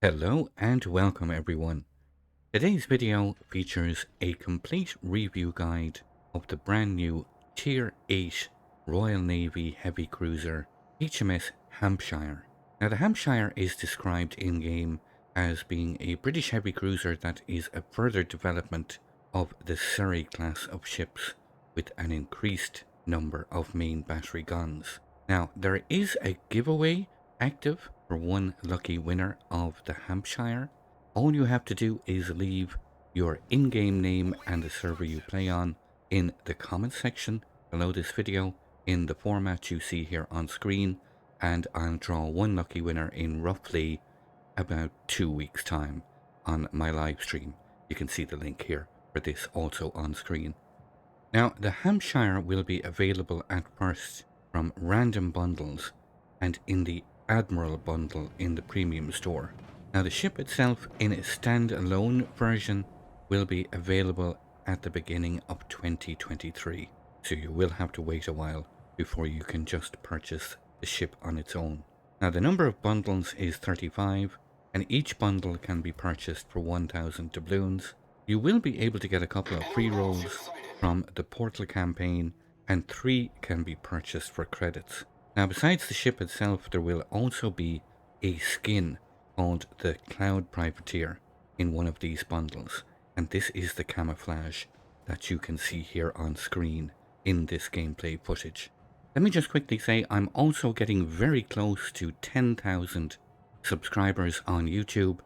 Hello and welcome everyone. Today's video features a complete review guide of the brand new Tier 8 Royal Navy heavy cruiser HMS Hampshire. Now the Hampshire is described in-game as being a British heavy cruiser that is a further development of the Surrey-class of ships with an increased number of main battery guns. Now there is a giveaway active for one lucky winner of the Hampshire. All you have to do is leave your in-game name and the server you play on in the comment section below this video in the format you see here on screen, and I'll draw one lucky winner in roughly about 2 weeks time on my live stream. You can see the link here for this also on screen. Now the Hampshire will be available at first from random bundles and in the Admiral bundle in the premium store. Now the ship itself in a standalone version will be available at the beginning of 2023, so you will have to wait a while before you can just purchase the ship on its own. Now the number of bundles is 35 and each bundle can be purchased for 1,000 doubloons. You will be able to get a couple of free rolls from the Portal campaign and 3 can be purchased for credits. Now besides the ship itself, there will also be a skin called the Cloud Privateer in one of these bundles, and this is the camouflage that you can see here on screen in this gameplay footage. Let me just quickly say I'm also getting very close to 10,000 subscribers on YouTube,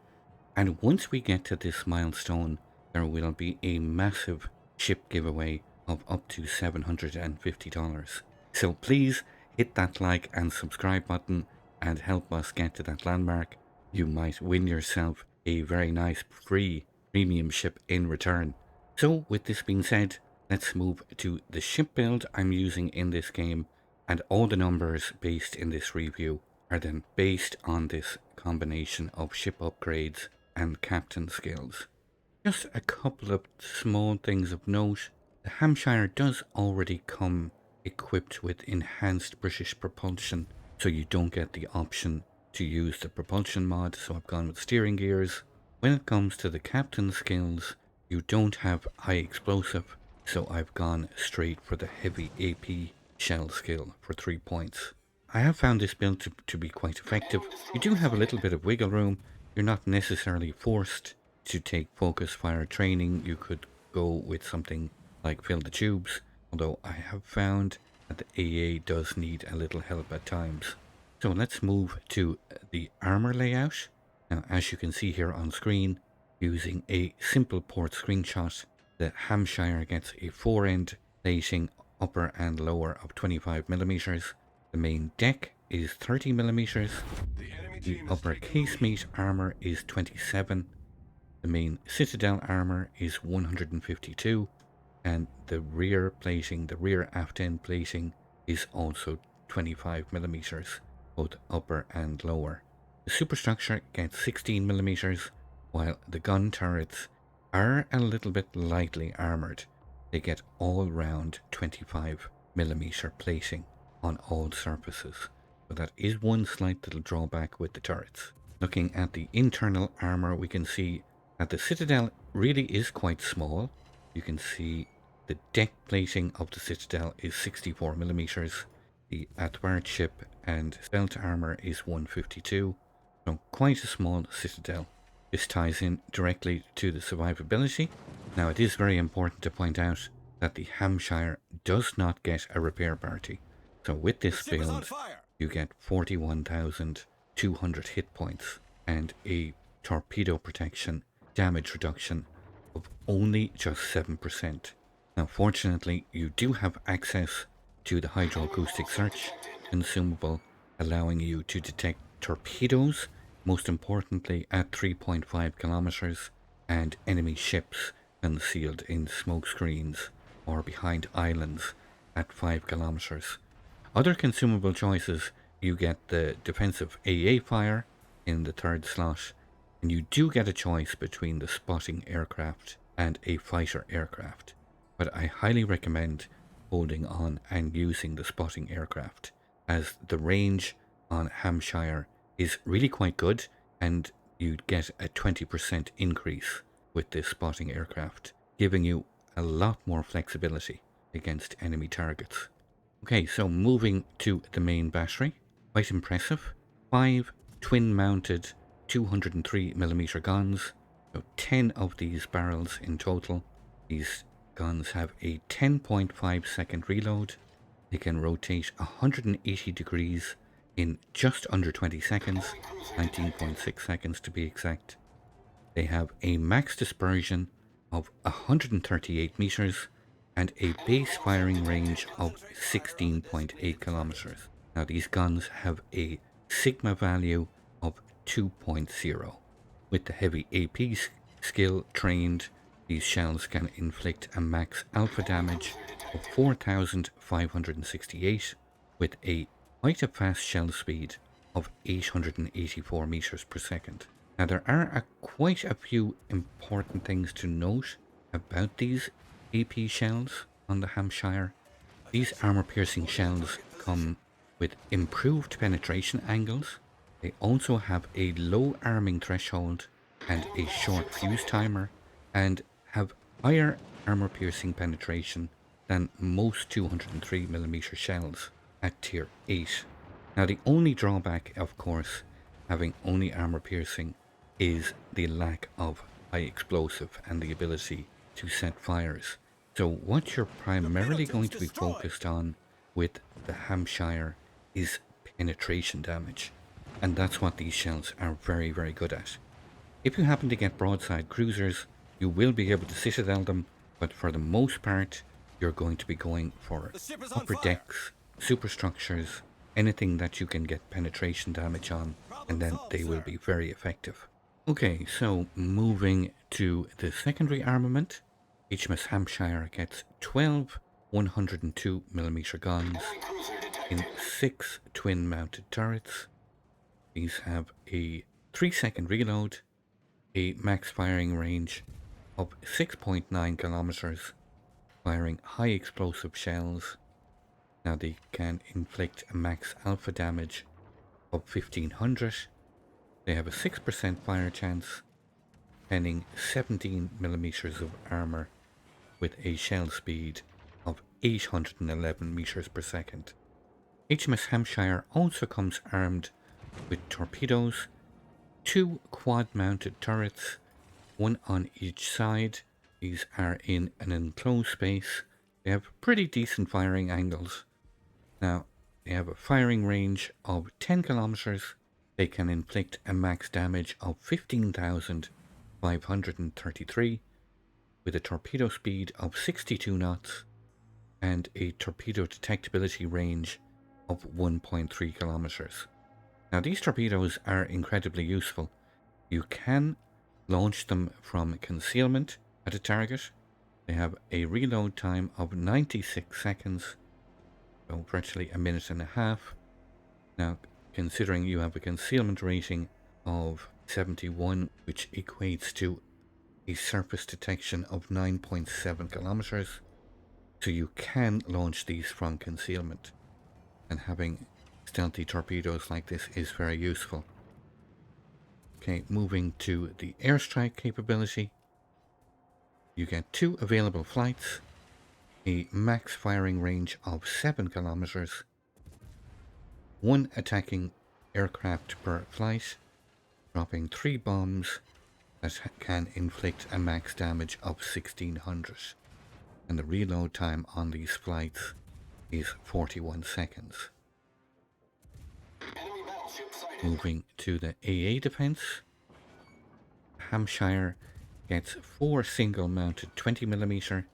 and once we get to this milestone there will be a massive ship giveaway of up to $750. So please hit that like and subscribe button and help us get to that landmark. You might win yourself a very nice free premium ship in return. So with this being said, let's move to the ship build I'm using in this game, and all the numbers based in this review are then based on this combination of ship upgrades and captain skills. Just a couple of small things of note. The Hampshire does already come equipped with enhanced British propulsion, so you don't get the option to use the propulsion mod, so I've gone with steering gears. When it comes to the captain skills, you don't have high explosive, so I've gone straight for the heavy AP shell skill for 3 points. I have found this build to be quite effective. You do have a little bit of wiggle room. You're not necessarily forced to take focus fire training. You could go with something like fill the tubes, although I have found that the AA does need a little help at times. So let's move to the armor layout. Now as you can see here on screen, using a simple port screenshot, the Hampshire gets a 4-end plating upper and lower of 25mm. The main deck is 30mm. The upper casemate armor is 27. The main citadel armor is 152. And the rear plating, the rear aft end plating, is also 25mm, both upper and lower. The superstructure gets 16mm, while the gun turrets are a little bit lightly armoured. They get all round 25mm plating on all surfaces, so that is one slight little drawback with the turrets. Looking at the internal armour, we can see that the citadel really is quite small. You can see the deck plating of the citadel is 64mm. The athwart ship and stealth armor is 152. So quite a small citadel. This ties in directly to the survivability. Now it is very important to point out that the Hampshire does not get a repair party. So with this build you get 41,200 hit points and a torpedo protection damage reduction of only just 7%. Now fortunately you do have access to the Hydroacoustic search consumable, allowing you to detect torpedoes, most importantly at 3.5 kilometers, and enemy ships concealed in smoke screens or behind islands at 5 kilometers. Other consumable choices, you get the defensive AA fire in the 3rd slot, and you do get a choice between the spotting aircraft and a fighter aircraft, but I highly recommend holding on and using the spotting aircraft, as the range on Hampshire is really quite good and you'd get a 20% increase with this spotting aircraft, giving you a lot more flexibility against enemy targets. Okay, so moving to the main battery, quite impressive. 5 twin-mounted 203mm guns, so 10 of these barrels in total. These guns have a 10.5 second reload. They can rotate 180 degrees in just under 20 seconds, 19.6 seconds to be exact. They have a max dispersion of 138 meters and a base firing range of 16.8 kilometers. Now these guns have a sigma value of 2.0. With the heavy AP skill trained, these shells can inflict a max alpha damage of 4,568 with a quite a fast shell speed of 884 meters per second. Now there are quite a few important things to note about these AP shells on the Hampshire. These armor-piercing shells come with improved penetration angles. They also have a low arming threshold and a short fuse timer, and have higher armor-piercing penetration than most 203mm shells at tier 8. Now the only drawback, of course, having only armor-piercing is the lack of high explosive and the ability to set fires. So what you're primarily going to be focused on with the Hampshire is penetration damage, and that's what these shells are very, very good at. If you happen to get broadside cruisers, you will be able to citadel them, but for the most part, you're going to be going for upper decks, superstructures, anything that you can get penetration damage on, and then they will be very effective. Okay, so moving to the secondary armament, HMS Hampshire gets 12 102mm guns in 6 twin-mounted turrets. These have a 3-second reload, a max firing range of 6.9 kilometers, firing high explosive shells. Now they can inflict a max alpha damage of 1500. They have a 6% fire chance, penning 17mm of armor with a shell speed of 811 meters per second. HMS Hampshire also comes armed with torpedoes, 2 quad-mounted turrets, one on each side. These are in an enclosed space. They have pretty decent firing angles. Now, they have a firing range of 10 kilometers. They can inflict a max damage of 15,533 with a torpedo speed of 62 knots and a torpedo detectability range of 1.3 kilometers. Now these torpedoes are incredibly useful. You can launch them from concealment at a target. They have a reload time of 96 seconds, so virtually a minute and a half. Now, considering you have a concealment rating of 71, which equates to a surface detection of 9.7 kilometers, so you can launch these from concealment, and having stealthy torpedoes like this is very useful. Okay, moving to the airstrike capability, you get 2 available flights, a max firing range of 7 kilometers, 1 attacking aircraft per flight, dropping 3 bombs that can inflict a max damage of 1600, and the reload time on these flights is 41 seconds. Moving to the AA defense, Hampshire gets 4 single-mounted 20mm,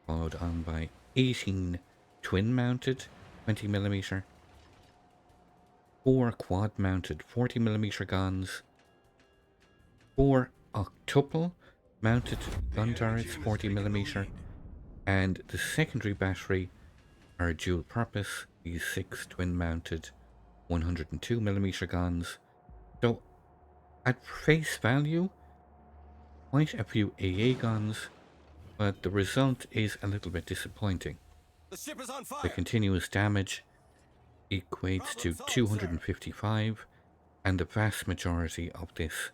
followed on by 18 twin-mounted 20mm, 4 quad-mounted 40mm guns, 4 octuple mounted gun turrets 40mm, and the secondary battery are dual purpose, these 6 twin-mounted 102mm guns. So at face value, quite a few AA guns, but the result is a little bit disappointing. The ship is on fire. The continuous damage equates to 255, and the vast majority of this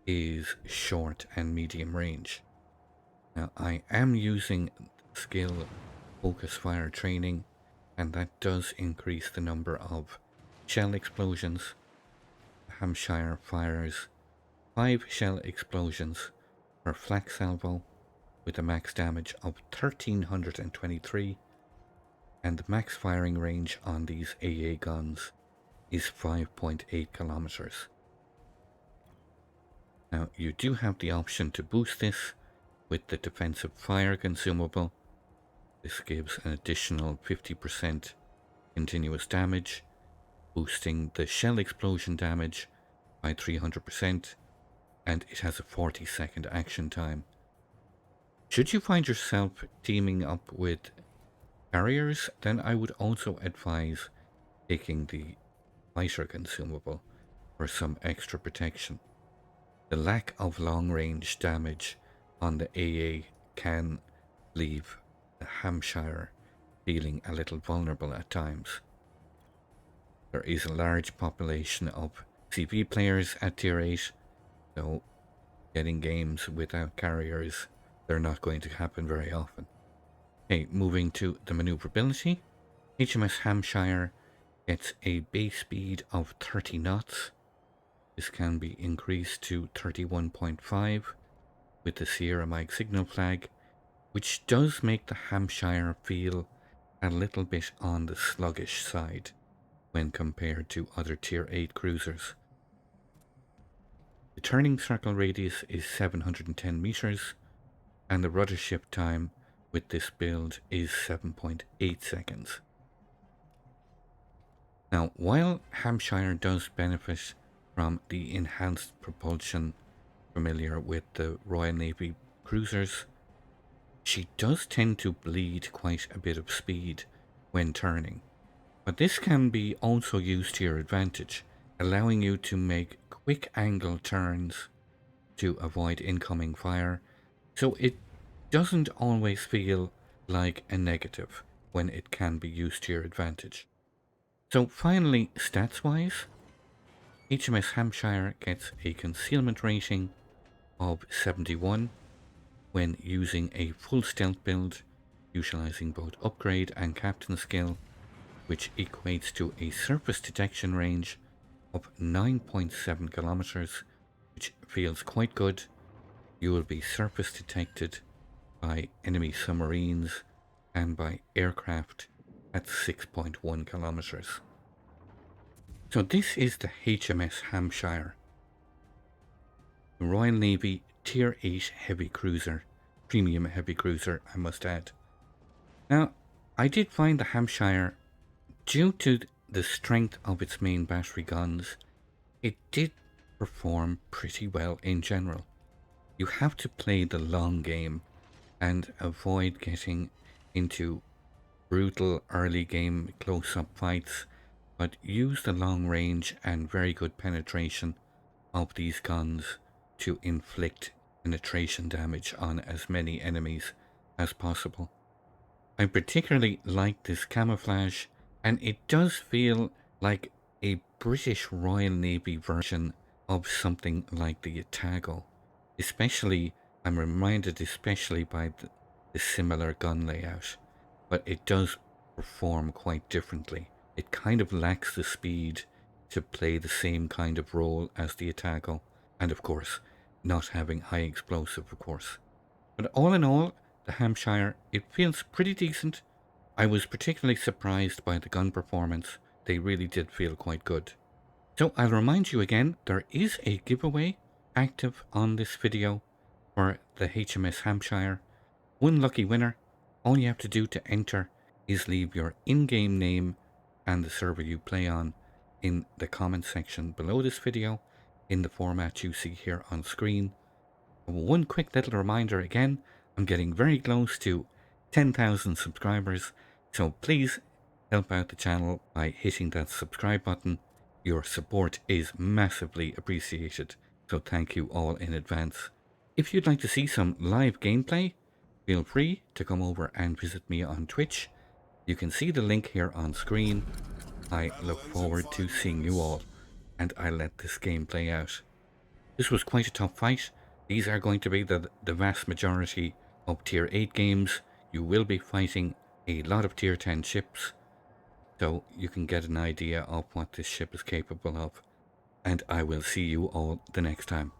is short and medium range. Now I am using skill focus fire training, and that does increase the number of shell explosions. Hampshire fires 5 shell explosions per flak salvo with a max damage of 1323, and the max firing range on these AA guns is 5.8 kilometers. Now you do have the option to boost this with the defensive fire consumable. This gives an additional 50% continuous damage, boosting the shell explosion damage by 300%, and it has a 40-second action time. Should you find yourself teaming up with carriers, then I would also advise taking the fighter consumable for some extra protection. The lack of long-range damage on the AA can leave the Hampshire feeling a little vulnerable at times. There is a large population of CV players at tier 8, so getting games without carriers, they're not going to happen very often. Okay, moving to the maneuverability. HMS Hampshire gets a base speed of 30 knots. This can be increased to 31.5 with the Sierra Mike signal flag, which does make the Hampshire feel a little bit on the sluggish side when compared to other tier 8 cruisers. The turning circle radius is 710 meters, and the rudder shift time with this build is 7.8 seconds. Now, while Hampshire does benefit from the enhanced propulsion familiar with the Royal Navy cruisers, she does tend to bleed quite a bit of speed when turning. But this can be also used to your advantage, allowing you to make quick angle turns to avoid incoming fire, so it doesn't always feel like a negative when it can be used to your advantage. So finally, stats-wise, HMS Hampshire gets a concealment rating of 71 when using a full stealth build, utilizing both upgrade and captain skill, which equates to a surface detection range of 9.7 kilometers, which feels quite good. You will be surface detected by enemy submarines and by aircraft at 6.1 kilometers. So this is the HMS Hampshire, the Royal Navy Tier 8 heavy cruiser, premium heavy cruiser, I must add. Now, I did find the Hampshire, due to the strength of its main battery guns, it did perform pretty well in general. You have to play the long game and avoid getting into brutal early game close-up fights, but use the long range and very good penetration of these guns to inflict penetration damage on as many enemies as possible. I particularly like this camouflage, and it does feel like a British Royal Navy version of something like the Otago. Especially, I'm reminded especially by the similar gun layout, but it does perform quite differently. It kind of lacks the speed to play the same kind of role as the Otago, and of course, not having high explosive, of course. But all in all, the Hampshire, it feels pretty decent. I was particularly surprised by the gun performance. They really did feel quite good. So I'll remind you again, there is a giveaway active on this video for the HMS Hampshire. One lucky winner. All you have to do to enter is leave your in-game name and the server you play on in the comment section below this video in the format you see here on screen. One quick little reminder again, I'm getting very close to 10,000 subscribers, so please help out the channel by hitting that subscribe button. Your support is massively appreciated, so thank you all in advance. If you'd like to see some live gameplay, feel free to come over and visit me on Twitch. You can see the link here on screen. I look forward to seeing you all. and I let this game play out. This was quite a tough fight. These are going to be the vast majority of Tier 8 games. You will be fighting a lot of Tier 10 ships, so you can get an idea of what this ship is capable of. And I will see you all the next time.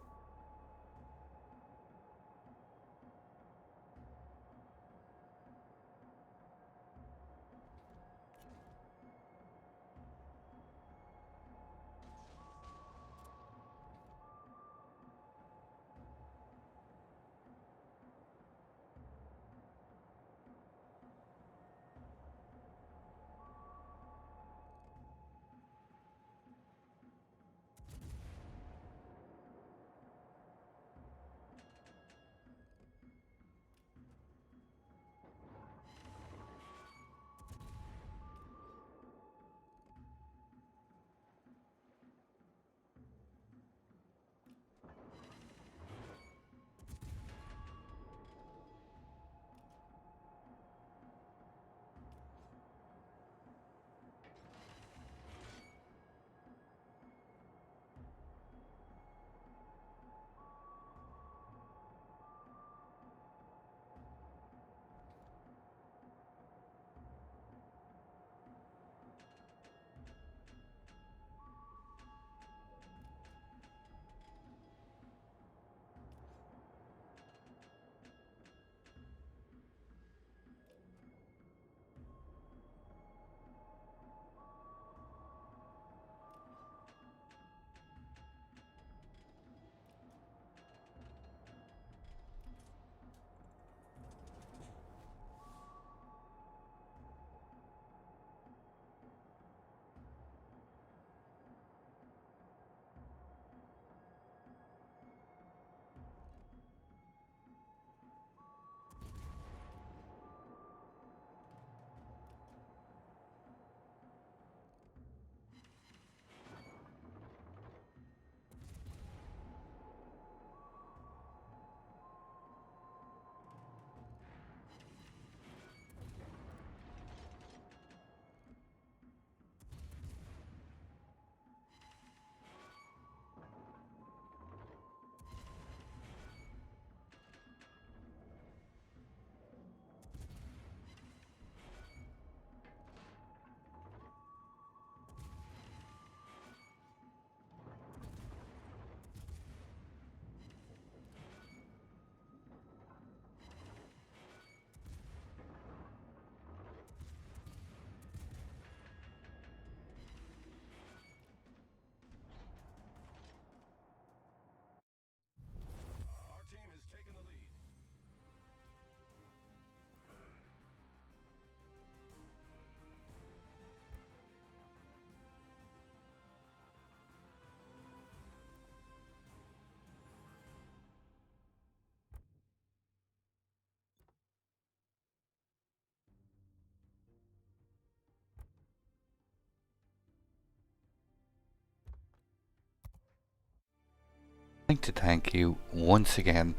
I'd like to thank you once again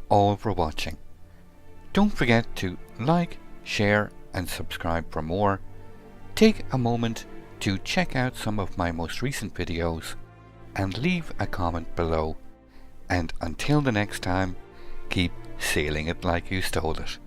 all for watching. Don't forget to like, share and subscribe for more. Take a moment to check out some of my most recent videos and leave a comment below. And until the next time, keep sailing it like you stole it.